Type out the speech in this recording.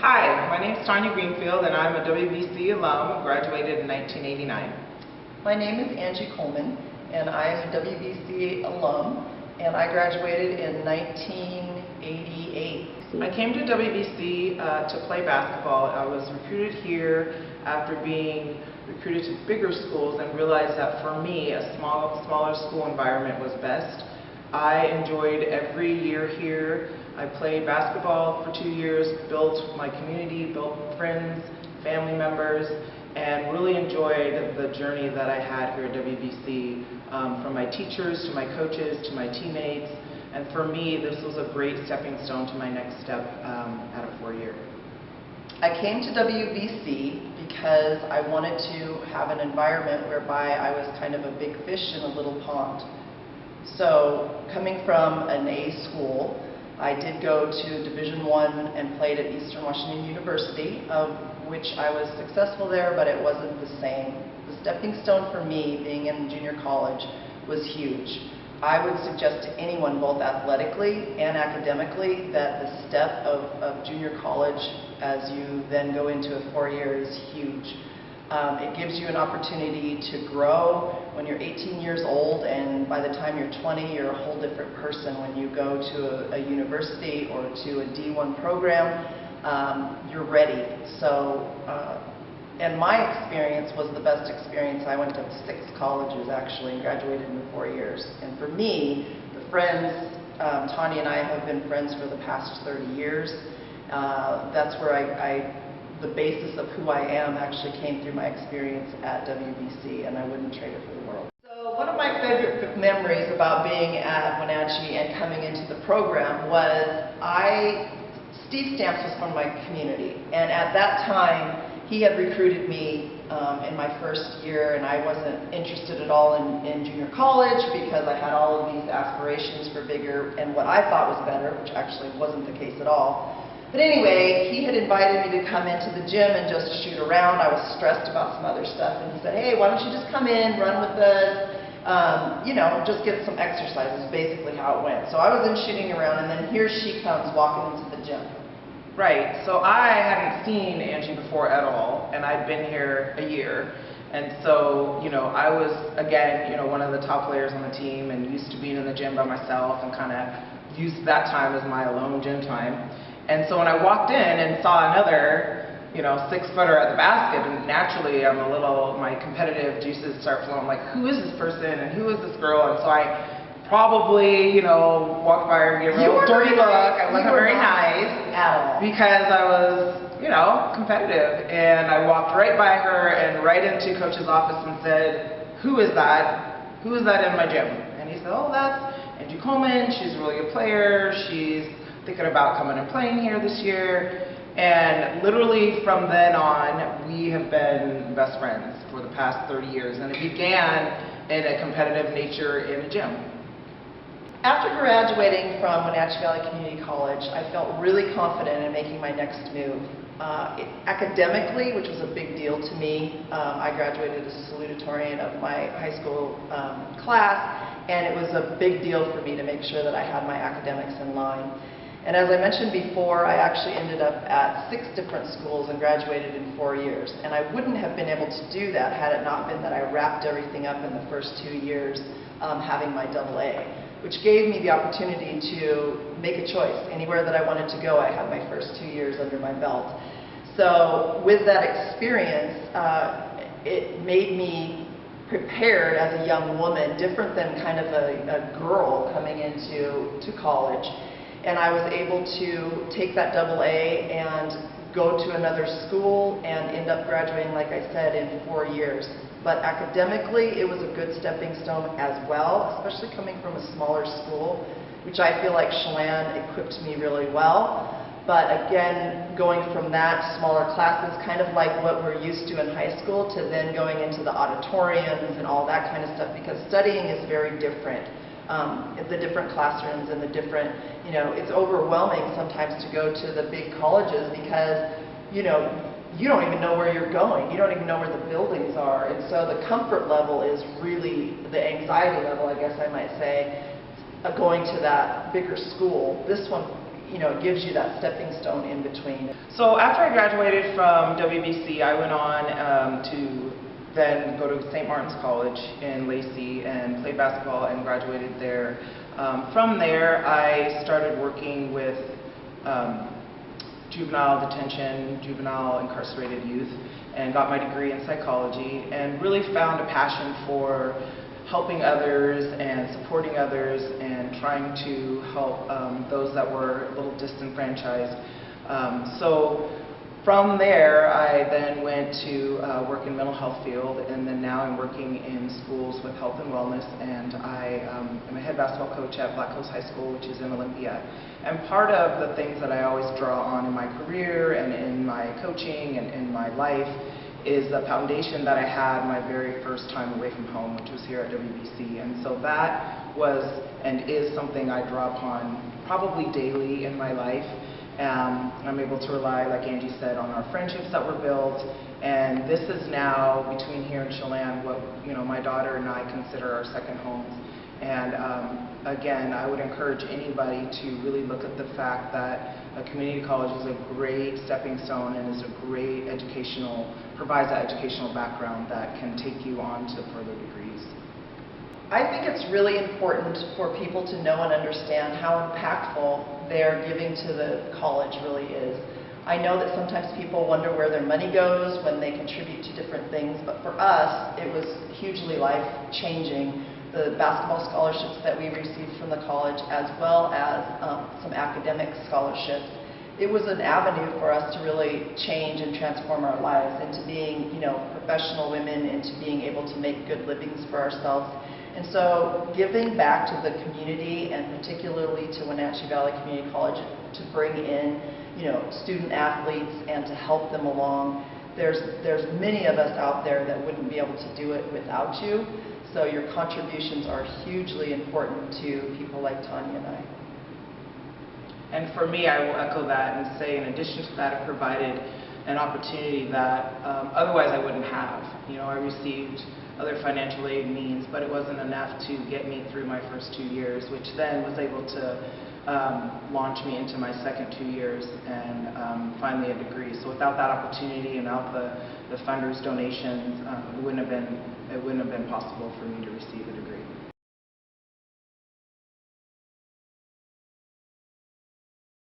Hi, my name is Tanya Greenfield and I'm a WVC alum, graduated in 1989. My name is Angie Coleman and I'm a WVC alum and I graduated in 1988. I came to WVC to play basketball. I was recruited here after being recruited to bigger schools and realized that for me a smaller school environment was best. I enjoyed every year here. I played basketball for 2 years, built my community, built friends, family members, and really enjoyed the journey that I had here at WVC, from my teachers to my coaches to my teammates. And for me, this was a great stepping stone to my next step at a 4-year. I came to WVC because I wanted to have an environment whereby I was kind of a big fish in a little pond. So coming from an A school, I did go to Division I and played at Eastern Washington University, of which I was successful there, but it wasn't the same. The stepping stone for me, being in junior college, was huge. I would suggest to anyone, both athletically and academically, that the step of junior college as you then go into a 4-year is huge. It gives you an opportunity to grow when you're 18 years old, and by the time you're 20, you're a whole different person. When you go to a university or to a D1 program, you're ready. So, and my experience was the best experience. I went to 6 colleges actually and graduated in 4 years. And for me, the friends, Tanya and I have been friends for the past 30 years. That's where the basis of who I am actually came through my experience at WVC, and I wouldn't trade it for the world. So one of my favorite memories about being at Wenatchee and coming into the program was Steve Stamps was from my community, and at that time he had recruited me in my first year, and I wasn't interested at all in junior college because I had all of these aspirations for bigger and what I thought was better, which actually wasn't the case at all. But anyway, he had invited me to come into the gym and just shoot around. I was stressed about some other stuff, and he said, hey, why don't you just come in, run with us, you know, just get some exercise, is basically how it went. So I was in shooting around, and then here she comes walking into the gym. Right, so I hadn't seen Angie before at all, and I'd been here a year. And so, you know, I was, again, you know, one of the top players on the team and used to being in the gym by myself and kind of used that time as my alone gym time. And so when I walked in and saw another, you know, 6-footer at the basket, and naturally my competitive juices start flowing. I'm like, who is this person and who is this girl? And so I probably, you know, walked by her and gave her a little dirty look. I wasn't very nice because I was, you know, competitive. And I walked right by her and right into Coach's office and said, who is that? Who is that in my gym? And he said, oh, that's Angie Coleman. She's a really good player. She's thinking about coming and playing here this year. And literally from then on, we have been best friends for the past 30 years. And it began in a competitive nature in a gym. After graduating from Wenatchee Valley Community College, I felt really confident in making my next move. Academically, which was a big deal to me, I graduated as salutatorian of my high school class, and it was a big deal for me to make sure that I had my academics in line. And as I mentioned before, I actually ended up at 6 different schools and graduated in 4 years. And I wouldn't have been able to do that had it not been that I wrapped everything up in the first 2 years having my AA, which gave me the opportunity to make a choice. Anywhere that I wanted to go, I had my first 2 years under my belt. So with that experience, it made me prepared as a young woman, different than kind of a girl coming into college. And I was able to take that AA and go to another school and end up graduating, like I said, in 4 years. But academically, it was a good stepping stone as well, especially coming from a smaller school, which I feel like Chelan equipped me really well. But again, going from that, smaller classes, kind of like what we're used to in high school, to then going into the auditoriums and all that kind of stuff, because studying is very different. The different classrooms and the different, you know, it's overwhelming sometimes to go to the big colleges because, you know, you don't even know where you're going. You don't even know where the buildings are. And so the comfort level is really, the anxiety level, I guess I might say, going to that bigger school. This one, it gives you that stepping stone in between. So after I graduated from WVC, I went on to then go to St. Martin's College in Lacey and played basketball and graduated there. From there, I started working with juvenile detention, juvenile incarcerated youth, and got my degree in psychology, and really found a passion for helping others and supporting others and trying to help those that were a little disenfranchised. So from there, I then went to work in mental health field, and then now I'm working in schools with health and wellness, and I am a head basketball coach at Black Hills High School, which is in Olympia. And part of the things that I always draw on in my career and in my coaching and in my life is the foundation that I had my very first time away from home, which was here at WVC. And so that was and is something I draw upon probably daily in my life. I'm able to rely, like Angie said, on our friendships that were built, and this is now, between here and Chelan, what my daughter and I consider our second homes. And again, I would encourage anybody to really look at the fact that a community college is a great stepping stone and is a great provides that educational background that can take you on to further degrees. I think it's really important for people to know and understand how impactful their giving to the college really is. I know that sometimes people wonder where their money goes when they contribute to different things, but for us, it was hugely life-changing. The basketball scholarships that we received from the college, as well as some academic scholarships. It was an avenue for us to really change and transform our lives into being, professional women, into being able to make good livings for ourselves. And so giving back to the community, and particularly to Wenatchee Valley Community College, to bring in, student athletes and to help them along. There's many of us out there that wouldn't be able to do it without you. So your contributions are hugely important to people like Tanya and I. And for me, I will echo that and say, in addition to that, it provided an opportunity that otherwise I wouldn't have. I received other financial aid means, but it wasn't enough to get me through my first 2 years, which then was able to launch me into my second 2 years and finally a degree. So without that opportunity and without the funders' donations, it wouldn't have been possible for me to receive a degree.